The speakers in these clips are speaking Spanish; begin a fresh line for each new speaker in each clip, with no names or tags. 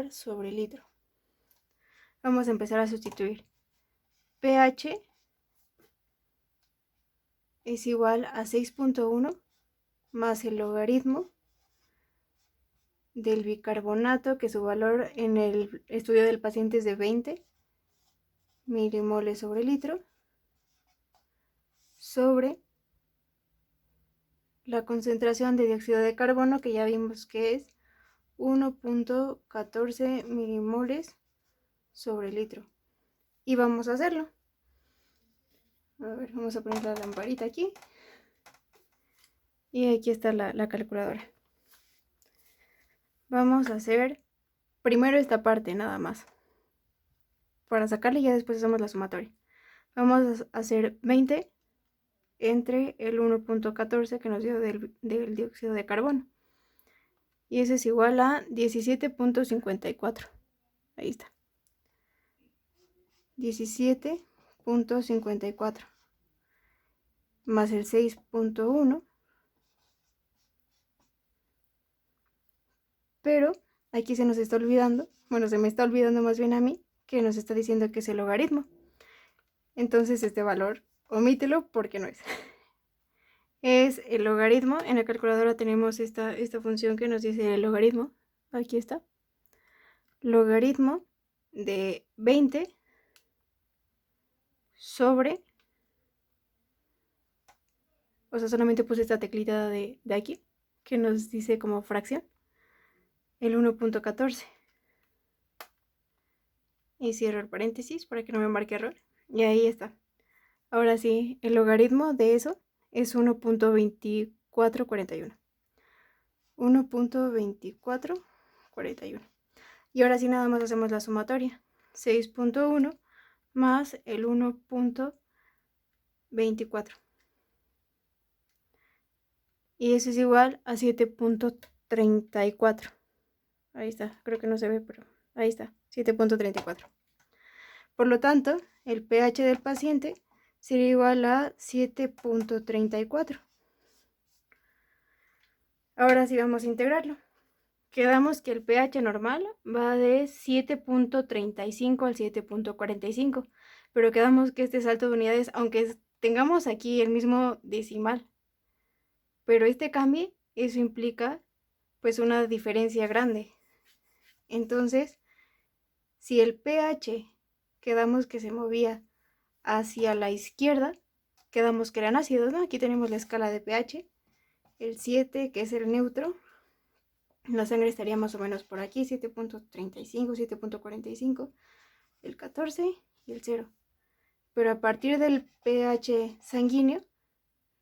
sobre litro. Vamos a empezar a sustituir. pH es igual a 6.1 más el logaritmo del bicarbonato, que su valor en el estudio del paciente es de 20 milimoles sobre litro, sobre la concentración de dióxido de carbono, que ya vimos que es 1.14 milimoles sobre litro. Y vamos a hacerlo. A ver, vamos a poner la lamparita aquí. Y aquí está la calculadora. Vamos a hacer primero esta parte nada más. Para sacarle y ya después hacemos la sumatoria. Vamos a hacer 20 entre el 1.14 que nos dio del dióxido de carbono. Y eso es igual a 17.54. Ahí está. 17.54 más el 6.1. Pero aquí se nos está olvidando, bueno, se me está olvidando más bien a mí, que nos está diciendo que es el logaritmo. Entonces este valor, omítelo porque no es. Es el logaritmo. En la calculadora tenemos esta función que nos dice el logaritmo. Aquí está. Logaritmo de 20 sobre, o sea, solamente puse esta teclita de aquí, que nos dice como fracción, el 1.14. Y cierro el paréntesis para que no me marque error. Y ahí está. Ahora sí, el logaritmo de eso es 1.2441. 1.2441. Y ahora sí nada más hacemos la sumatoria. 6.1 más el 1.24. Y eso es igual a 7.34. Ahí está, creo que no se ve, pero ahí está, 7.34. Por lo tanto, el pH del paciente sería igual a 7.34. Ahora sí vamos a integrarlo. Quedamos que el pH normal va de 7.35 al 7.45, pero quedamos que este salto de unidades, aunque tengamos aquí el mismo decimal, pero este cambie, eso implica pues una diferencia grande. Entonces, si el pH quedamos que se movía hacia la izquierda, quedamos que eran ácidos, ¿no? Aquí tenemos la escala de pH, el 7 que es el neutro. La sangre estaría más o menos por aquí, 7.35, 7.45, el 14 y el 0. Pero a partir del pH sanguíneo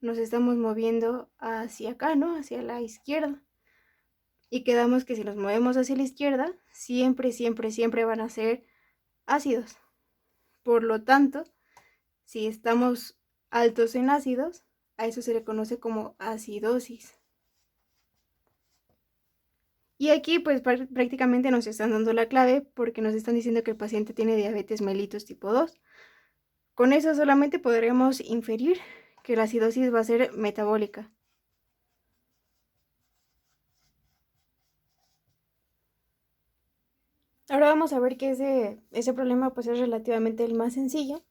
nos estamos moviendo hacia acá, ¿no? Hacia la izquierda. Y quedamos que si nos movemos hacia la izquierda, siempre, siempre, siempre van a ser ácidos. Por lo tanto, si estamos altos en ácidos, a eso se le conoce como acidosis. Y aquí pues prácticamente nos están dando la clave porque nos están diciendo que el paciente tiene diabetes mellitus tipo 2. Con eso solamente podremos inferir que la acidosis va a ser metabólica. Ahora vamos a ver que ese problema pues es relativamente el más sencillo,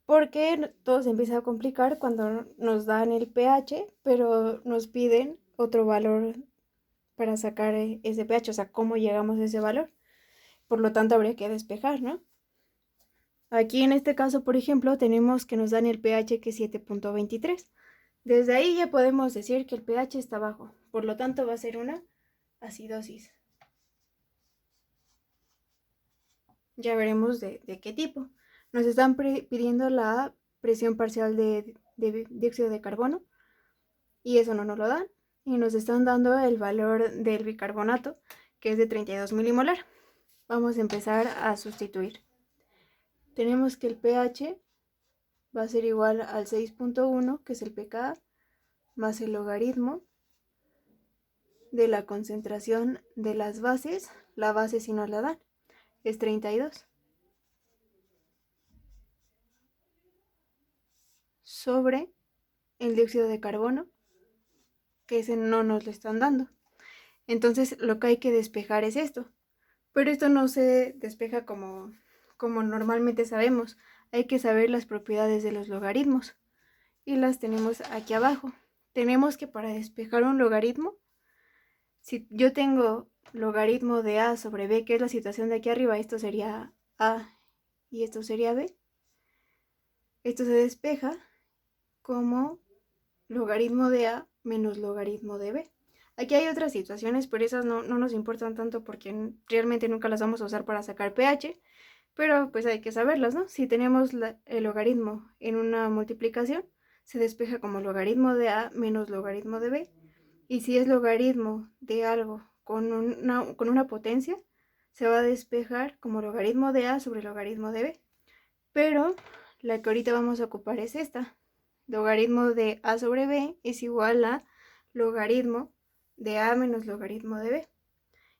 porque todo se empieza a complicar cuando nos dan el pH, pero nos piden otro valor para sacar ese pH, o sea, cómo llegamos a ese valor. Por lo tanto, habría que despejar, ¿no? Aquí en este caso, por ejemplo, tenemos que nos dan el pH que es 7.23. Desde ahí ya podemos decir que el pH está bajo, por lo tanto va a ser una acidosis. Ya veremos de qué tipo. Nos están pidiendo la presión parcial de dióxido de carbono y eso no nos lo dan. Y nos están dando el valor del bicarbonato, que es de 32 milimolar. Vamos a empezar a sustituir. Tenemos que el pH va a ser igual al 6.1, que es el pKa, más el logaritmo de la concentración de las bases. La base si nos la dan es 32. Sobre el dióxido de carbono, que ese no nos lo están dando. Entonces lo que hay que despejar es esto. Pero esto no se despeja como normalmente sabemos. Hay que saber las propiedades de los logaritmos. Y las tenemos aquí abajo. Tenemos que para despejar un logaritmo, si yo tengo logaritmo de a sobre b, que es la situación de aquí arriba, esto sería a y esto sería b. Esto se despeja como logaritmo de a menos logaritmo de b. Aquí hay otras situaciones, pero esas no nos importan tanto porque realmente nunca las vamos a usar para sacar pH, pero pues hay que saberlas, ¿no? Si tenemos el logaritmo en una multiplicación, se despeja como logaritmo de a menos logaritmo de b, y si es logaritmo de algo con una potencia, se va a despejar como logaritmo de a sobre logaritmo de b. Pero la que ahorita vamos a ocupar es esta. Logaritmo de a sobre b es igual a logaritmo de a menos logaritmo de b.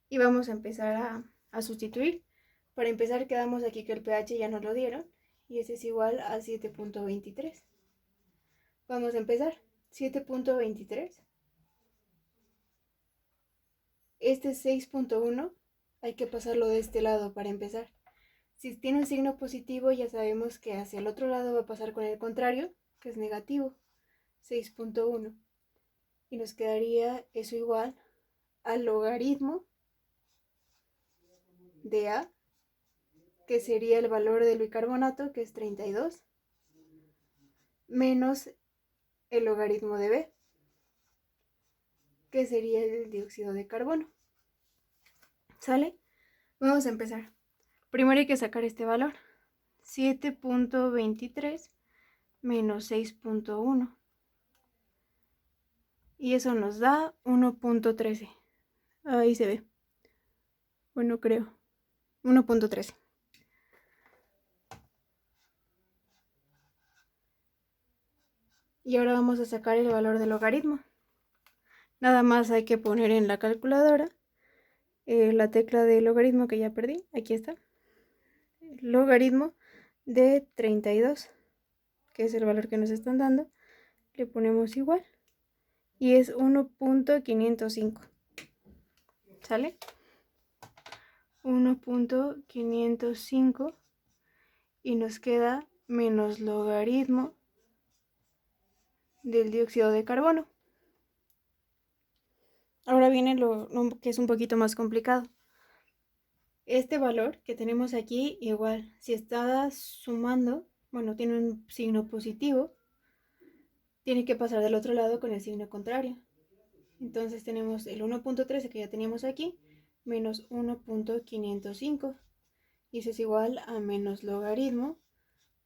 Y vamos a empezar a sustituir. Para empezar, quedamos aquí que el pH ya nos lo dieron, y ese es igual a 7.23. Vamos a empezar. 7.23. Este es 6.1. Hay que pasarlo de este lado para empezar. Si tiene un signo positivo, ya sabemos que hacia el otro lado va a pasar con el contrario, que es negativo, 6.1. Y nos quedaría eso igual al logaritmo de A, que sería el valor del bicarbonato, que es 32, menos el logaritmo de B, que sería el dióxido de carbono. ¿Sale? Vamos a empezar. Primero hay que sacar este valor. 7.23 menos 6.1. Y eso nos da 1.13. Ahí se ve. Bueno, creo. 1.13. Y ahora vamos a sacar el valor del logaritmo. Nada más hay que poner en la calculadora la tecla de logaritmo que ya perdí. Aquí está. Logaritmo de 32, que es el valor que nos están dando. Le ponemos igual. Y es 1.505. ¿Sale? 1.505. Y nos queda menos logaritmo del dióxido de carbono. Ahora viene lo que es un poquito más complicado. Este valor que tenemos aquí, igual, si está sumando, bueno, tiene un signo positivo, tiene que pasar del otro lado con el signo contrario. Entonces tenemos el 1.13 que ya teníamos aquí, menos 1.505. Y eso es igual a menos logaritmo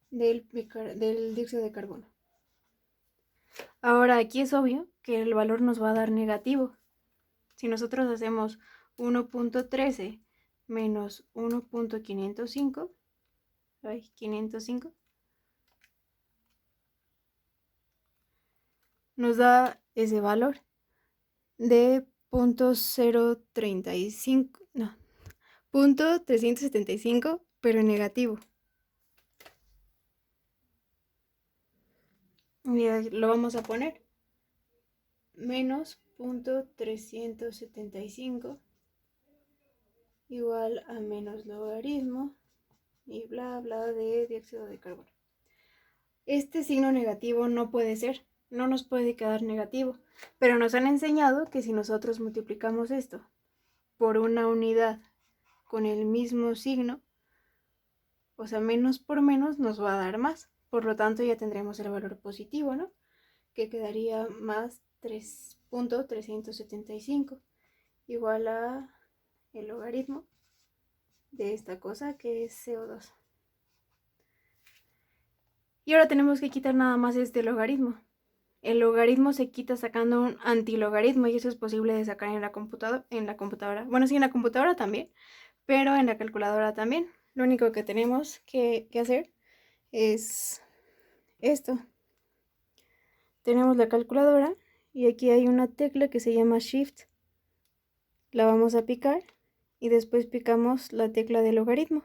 del dióxido de carbono. Ahora aquí es obvio que el valor nos va a dar negativo. Si nosotros hacemos 1.13 menos 1.505, 505, nos da ese valor de 0.035, no, 0.375, pero negativo. Y lo vamos a poner menos 0.375 igual a menos logaritmo y bla bla de dióxido de carbono. Este signo negativo no puede ser, no nos puede quedar negativo, pero nos han enseñado que si nosotros multiplicamos esto por una unidad con el mismo signo, o sea, menos por menos nos va a dar más. Por lo tanto, ya tendremos el valor positivo, ¿no? Que quedaría más 3.375 igual a el logaritmo de esta cosa que es CO2. Y ahora tenemos que quitar nada más este logaritmo. El logaritmo se quita sacando un antilogaritmo y eso es posible de sacar en la computadora. Bueno, sí, en la computadora también, pero en la calculadora también. Lo único que tenemos que hacer es esto. Tenemos la calculadora y aquí hay una tecla que se llama Shift. La vamos a picar y después picamos la tecla de logaritmo.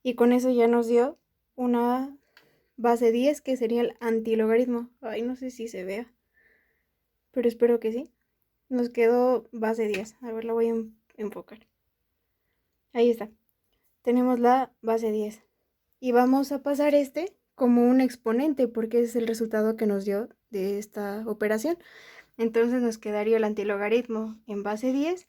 Y con eso ya nos dio una base 10 que sería el antilogaritmo. Ay, no sé si se vea, pero espero que sí. Nos quedó base 10. A ver, la voy a enfocar. Ahí está. Tenemos la base 10. Y vamos a pasar este como un exponente porque es el resultado que nos dio de esta operación. Entonces nos quedaría el antilogaritmo en base 10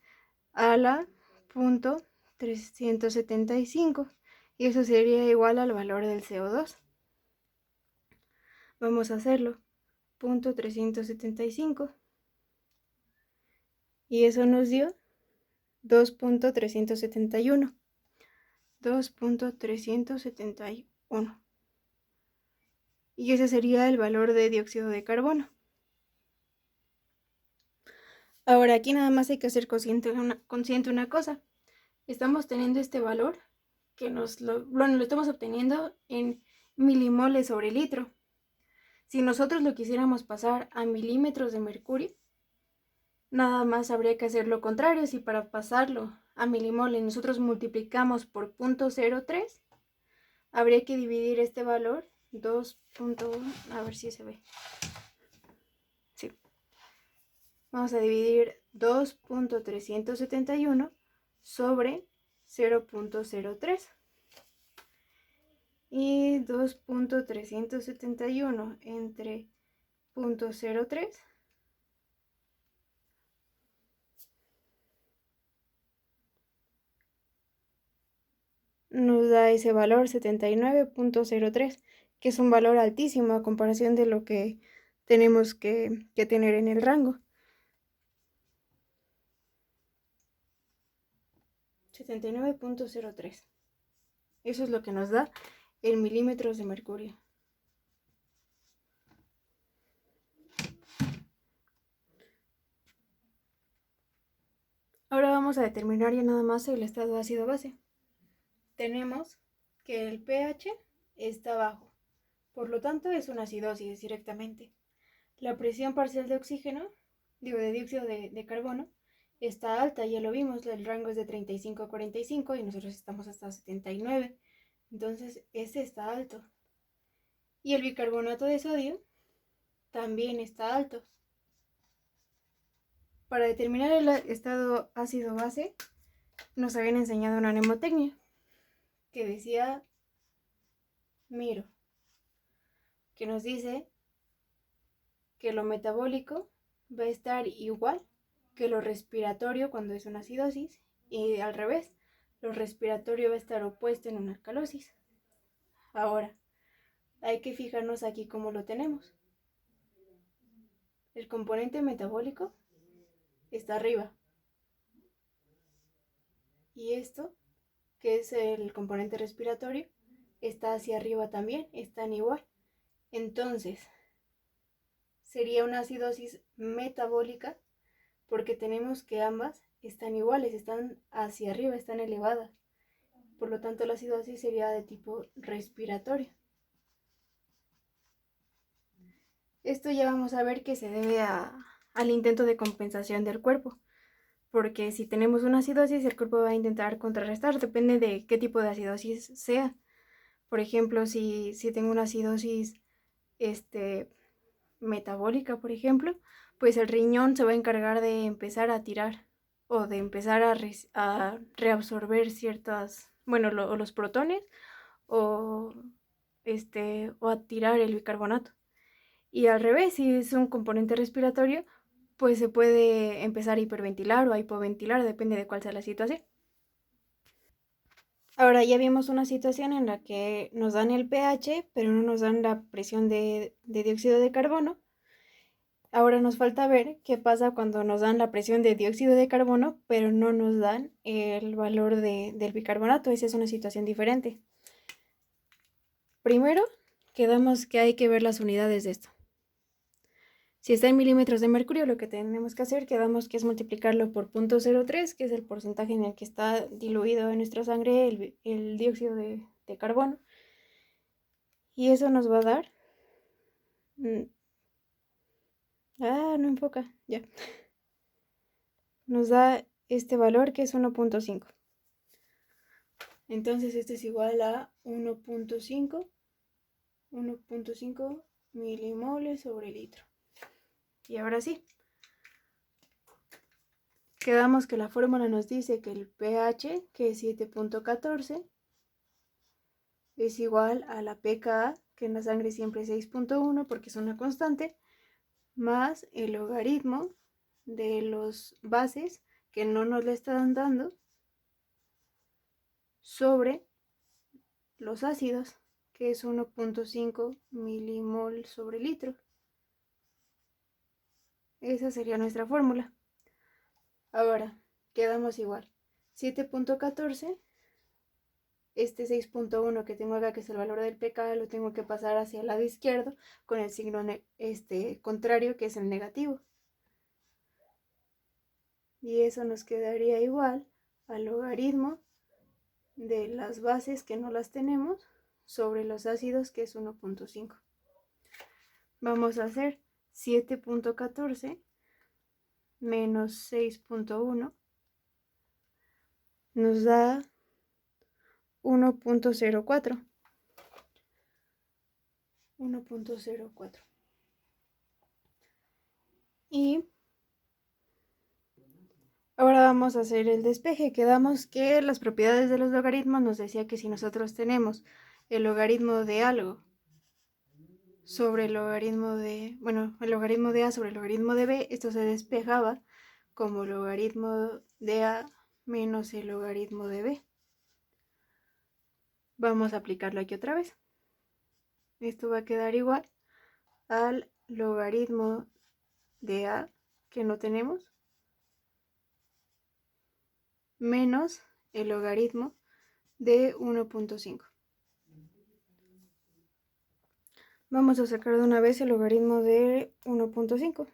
a la punto 375 y eso sería igual al valor del CO2. Vamos a hacerlo. Punto 375 y eso nos dio 2.371. 2.371 y ese sería el valor de dióxido de carbono. Ahora aquí nada más hay que hacer consciente una cosa. Estamos teniendo este valor que lo estamos obteniendo en milimoles sobre litro. Si nosotros lo quisiéramos pasar a milímetros de mercurio, nada más habría que hacer lo contrario. Si para pasarlo a milimoles nosotros multiplicamos por 0.03, habría que dividir este valor 2.1, a ver si se ve. Sí. Vamos a dividir 2.371 sobre 0.03. Y 2.371 entre 0.03 nos da ese valor 79.03, que es un valor altísimo a comparación de lo que tenemos que tener en el rango. 79.03. Eso es lo que nos da en milímetros de mercurio. Ahora vamos a determinar ya nada más el estado ácido-base. Tenemos que el pH está bajo, por lo tanto es una acidosis directamente. La presión parcial de oxígeno, de dióxido de carbono, está alta, ya lo vimos, el rango es de 35 a 45 y nosotros estamos hasta 79, entonces ese está alto. Y el bicarbonato de sodio también está alto. Para determinar el estado ácido-base, nos habían enseñado una mnemotecnia que decía Miro, que nos dice que lo metabólico va a estar igual que lo respiratorio cuando es una acidosis y al revés, lo respiratorio va a estar opuesto en una alcalosis. Ahora, hay que fijarnos aquí cómo lo tenemos. El componente metabólico está arriba y esto, que es el componente respiratorio, está hacia arriba también, están igual. Entonces, sería una acidosis metabólica porque tenemos que ambas están iguales, están hacia arriba, están elevadas. Por lo tanto, la acidosis sería de tipo respiratorio. Esto ya vamos a ver que se debe al intento de compensación del cuerpo. Porque si tenemos una acidosis, el cuerpo va a intentar contrarrestar, depende de qué tipo de acidosis sea. Por ejemplo, si tengo una acidosis metabólica, por ejemplo, pues el riñón se va a encargar de empezar a tirar o de empezar a reabsorber ciertas, bueno, los protones o, o a tirar el bicarbonato. Y al revés, si es un componente respiratorio, pues se puede empezar a hiperventilar o a hipoventilar, depende de cuál sea la situación. Ahora ya vimos una situación en la que nos dan el pH, pero no nos dan la presión de dióxido de carbono. Ahora nos falta ver qué pasa cuando nos dan la presión de dióxido de carbono, pero no nos dan el valor del bicarbonato. Esa es una situación diferente. Primero, quedamos que hay que ver las unidades de esto. Si está en milímetros de mercurio, lo que tenemos que hacer, quedamos que es multiplicarlo por 0.03, que es el porcentaje en el que está diluido en nuestra sangre el dióxido de carbono. Y eso nos va a dar... no enfoca, ya. Nos da este valor que es 1.5. Entonces este es igual a 1.5 milimoles sobre litro. Y ahora sí, quedamos que la fórmula nos dice que el pH, que es 7.14, es igual a la pKa, que en la sangre siempre es 6.1 porque es una constante, más el logaritmo de los bases que no nos le están dando sobre los ácidos, que es 1.5 milimol sobre litro. Esa sería nuestra fórmula. Ahora, quedamos igual. 7.14, este 6.1 que tengo acá, que es el valor del pKa, lo tengo que pasar hacia el lado izquierdo con el signo contrario, que es el negativo. Y eso nos quedaría igual al logaritmo de las bases que no las tenemos sobre los ácidos, que es 1.5. Vamos a hacer 7.14 menos 6.1 nos da 1.04. 1.04. Y ahora vamos a hacer el despeje. Quedamos que las propiedades de los logaritmos nos decía que si nosotros tenemos el logaritmo de algo sobre el logaritmo de, el logaritmo de a sobre el logaritmo de b, esto se despejaba como logaritmo de a menos el logaritmo de b. Vamos a aplicarlo aquí otra vez. Esto va a quedar igual al logaritmo de a, que no tenemos, menos el logaritmo de 1.5. Vamos a sacar de una vez el logaritmo de 1.5.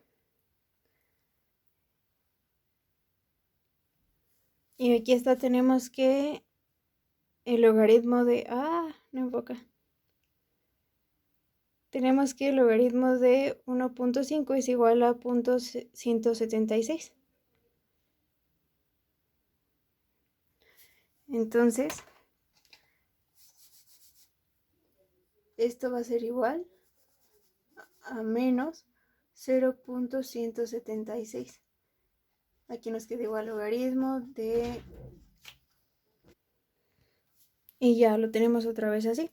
Y aquí está, tenemos que el logaritmo de... no enfoca. Tenemos que el logaritmo de 1.5 es igual a 0.176. Entonces, esto va a ser igual a menos 0.176. Aquí nos queda igual logaritmo de... Y ya lo tenemos otra vez así.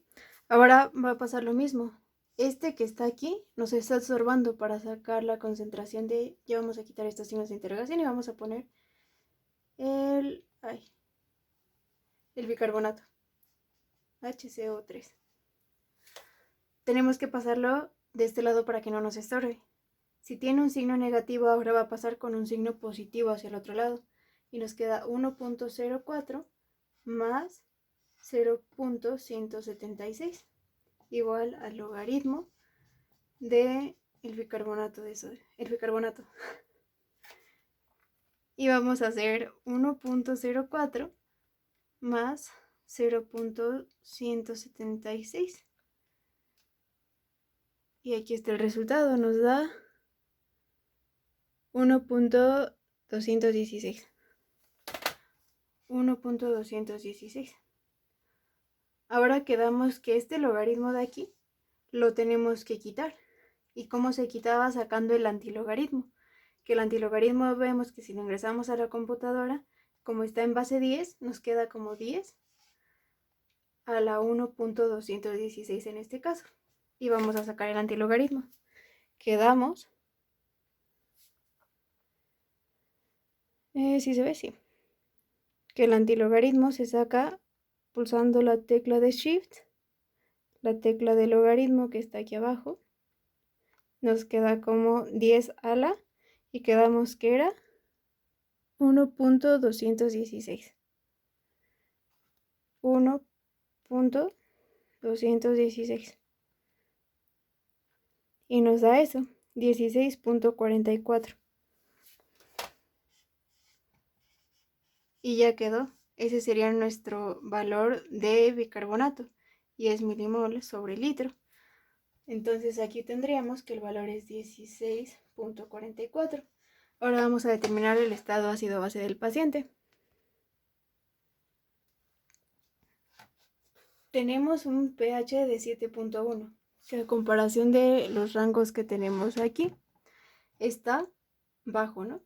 Ahora va a pasar lo mismo. Este que está aquí nos está absorbando para sacar la concentración de... Ya vamos a quitar estos signos de interrogación y vamos a poner el bicarbonato, HCO3. Tenemos que pasarlo de este lado para que no nos estorbe. Si tiene un signo negativo, ahora va a pasar con un signo positivo hacia el otro lado. Y nos queda 1.04 más 0.176, igual al logaritmo de el bicarbonato de sodio, el bicarbonato. Y vamos a hacer 1.04 más 0.176. Y aquí está el resultado, nos da 1.216. 1.216. Ahora quedamos que este logaritmo de aquí lo tenemos que quitar. ¿Y cómo se quitaba? Sacando el antilogaritmo. Que el antilogaritmo vemos que si lo ingresamos a la computadora, como está en base 10, nos queda como 10 a la 1.216 en este caso. Y vamos a sacar el antilogaritmo. Quedamos... ¿sí se ve? Sí. Que el antilogaritmo se saca pulsando la tecla de Shift, la tecla de logaritmo que está aquí abajo. Nos queda como 10 a la y quedamos que era 1.216. 1.216. Y nos da eso, 16.44. Y ya quedó. Ese sería nuestro valor de bicarbonato y es milimol sobre litro. Entonces aquí tendríamos que el valor es 16.44. Ahora vamos a determinar el estado ácido-base del paciente. Tenemos un pH de 7.1, que a comparación de los rangos que tenemos aquí, está bajo, ¿no?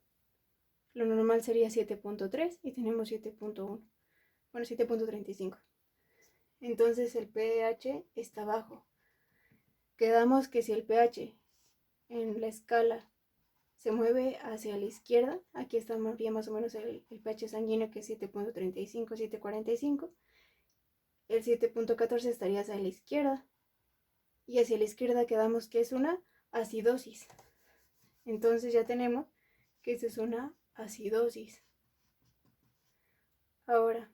lo normal sería 7.3 y tenemos 7.1. Bueno, 7.35. Entonces el pH está bajo. Quedamos que si el pH en la escala se mueve hacia la izquierda, aquí estaría más o menos el pH sanguíneo, que es 7.35, 7.45. El 7.14 estaría hacia la izquierda. Y hacia la izquierda quedamos que es una acidosis. Entonces ya tenemos que esta es una acidosis. Ahora,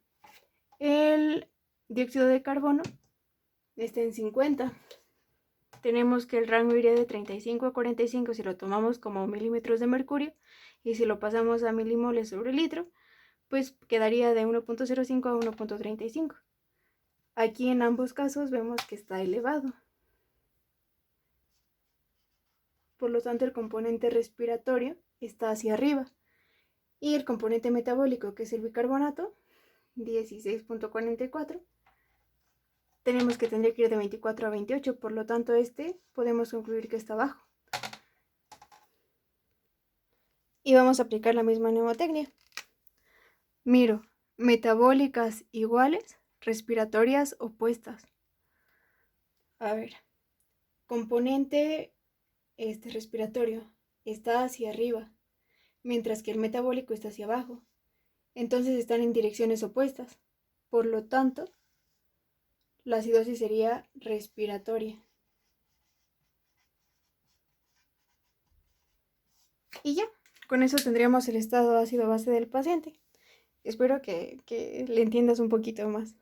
el dióxido de carbono está en 50. Tenemos que el rango iría de 35 a 45 si lo tomamos como milímetros de mercurio, y si lo pasamos a milimoles sobre litro, pues quedaría de 1.05 a 1.35. Aquí en ambos casos vemos que está elevado. Por lo tanto, el componente respiratorio está hacia arriba. Y el componente metabólico, que es el bicarbonato, 16.44, tenemos que tendría que ir de 24 a 28. Por lo tanto, podemos concluir que está bajo. Y vamos a aplicar la misma mnemotecnia. Miro, metabólicas iguales, respiratorias opuestas. A ver, componente respiratorio está hacia arriba, mientras que el metabólico está hacia abajo. Entonces están en direcciones opuestas. Por lo tanto, la acidosis sería respiratoria. Y ya, con eso tendríamos el estado ácido base del paciente. Espero que le entiendas un poquito más.